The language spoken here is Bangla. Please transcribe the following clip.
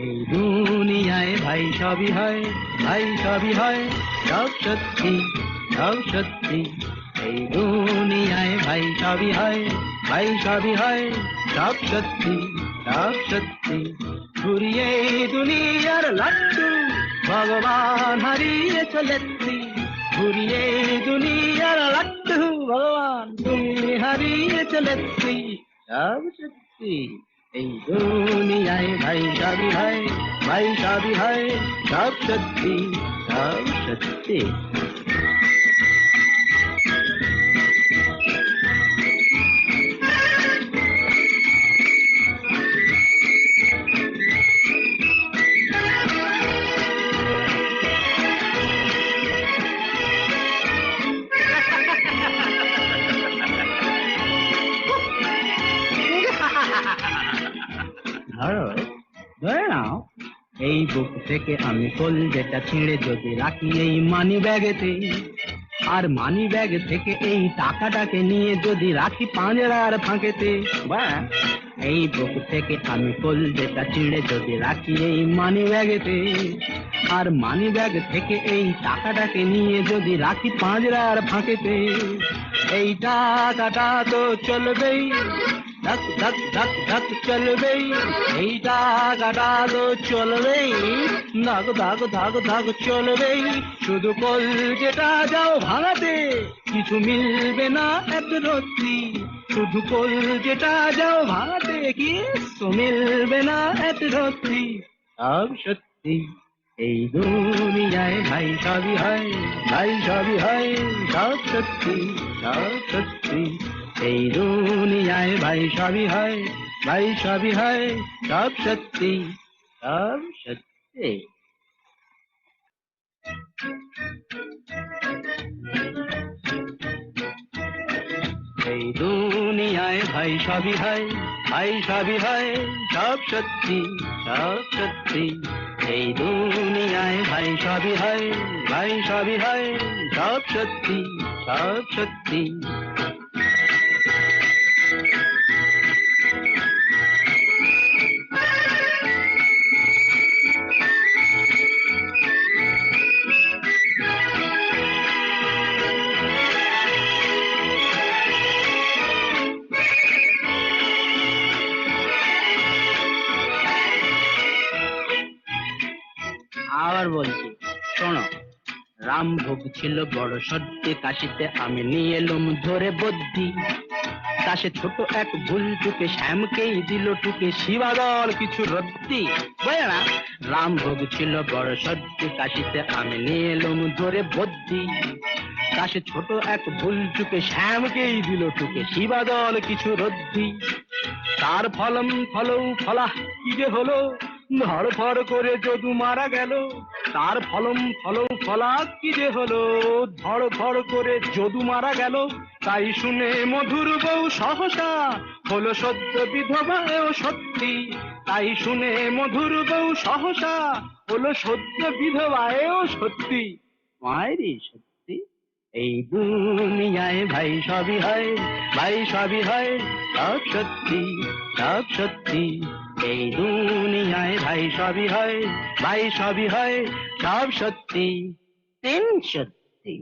এই দুনিয়ায় ভাই সবই হয়, ভাই সবই হয়, সব সত্যি, সব সত্যি। এই দুনিয়ায় ভাই সবই হয়, ভাই সবই হয়, সব সত্যি, সব সত্যি। ঘুরিয়ে দুনিয়ার লাট্টু ভগবান হারিয়ে চলেছি, ঘুরিয়ে দুনিয়ার লাট্টু ভগবান তুমি হারিয়ে চলেছি, সব সত্যি। এই দুনিয়ায় ভাই সবই হয়, ভাই সবই হয়, সব সত্যি, সব সত্যি। ধরো, ধরে নাও, এই বুক থেকে আমি কলজেটা ছিঁড়ে যদি রাখি এই মানি ব্যাগেতে, আর মানি ব্যাগ থেকে এই টাকাটাকে নিয়ে যদি রাখি পাঁজরার ফাঁকেতে, বা এই বুক থেকে আমি কলজেটা ছিঁড়ে যদি রাখি এই মানি ব্যাগেতে, আর মানি ব্যাগ থেকে এই টাকাটাকে নিয়ে যদি রাখি পাঁজরার ফাঁকেতে, এই টাকাটা তো চলবেই, ধক ধক ধক ধক চলবেই, এই টাকাটা তো চলবেই, ধক ধক ধক ধক চলবেই। শুধু কলজেটা যাও ভাঙাতে, কিছু মিলবে না এক রত্তি, শুধু কলজেটা যাও ভাঙাতে, কিছু মিলবে না এক রত্তি, সব সত্যি। এই দুনিয়ায় ভাই সবই হয়, ভাই সবই হয়, সব সত্যি, সব সত্যি। এই দুনিয়ায় ভাই সবই হয়, ভাই সবই হয়, সব সত্যি, সব সত্যি। এই দুনিয়ায় ভাই সবই হয়, ভাই সবই হয়, সব সত্যি, সব সত্যি। এই দুনিয়ায় ভাই সবই হয়, ভাই সবই হয়, সব সত্যি, সব সত্যি। আবার বলছি, শোনো। রামভোগ ছিল বড় সত্যি কাশিতে, আমি নিয়ে এলুম ধরে বদ্যি, তা সে ছোট এক ভুল টুকে শ্যামকেই দিল টুকে, শিবাদল কিছু রত্তি, বুঝলে না? রামভোগ ছিল বড় সত্যি কাশিতে, আমি নিয়ে এলুম ধরে বদ্যি, তা সে ছোট এক ভুল টুকে শ্যামকেই দিল টুকে, শিবাদল কিছু রদ্দি। তার ফলম ফলৌ ফলা কি যে হলো, ধর ফর করে যদু মারা গেল, তার ফলম ফলৌ ফলা কি যে হলো, ধর ফর করে যদু মারা গেল। তাই শুনে মধুর বউ সহসা হলো সদ্য বিধবা, ও সত্যি। তাই শুনে মধুর বউ সহসা হলো সদ্য বিধবা, ও সত্যি, মায়েরই সত্যি। এই দুনিয়ায় ভাই সবই হয়, ভাই সবই হয়, সব সত্যি, সব সত্যি। এই দুনিয়ায় ভাই সবই হয়, ভাই সবই হয়, সব সত্যি, তিন সত্যি।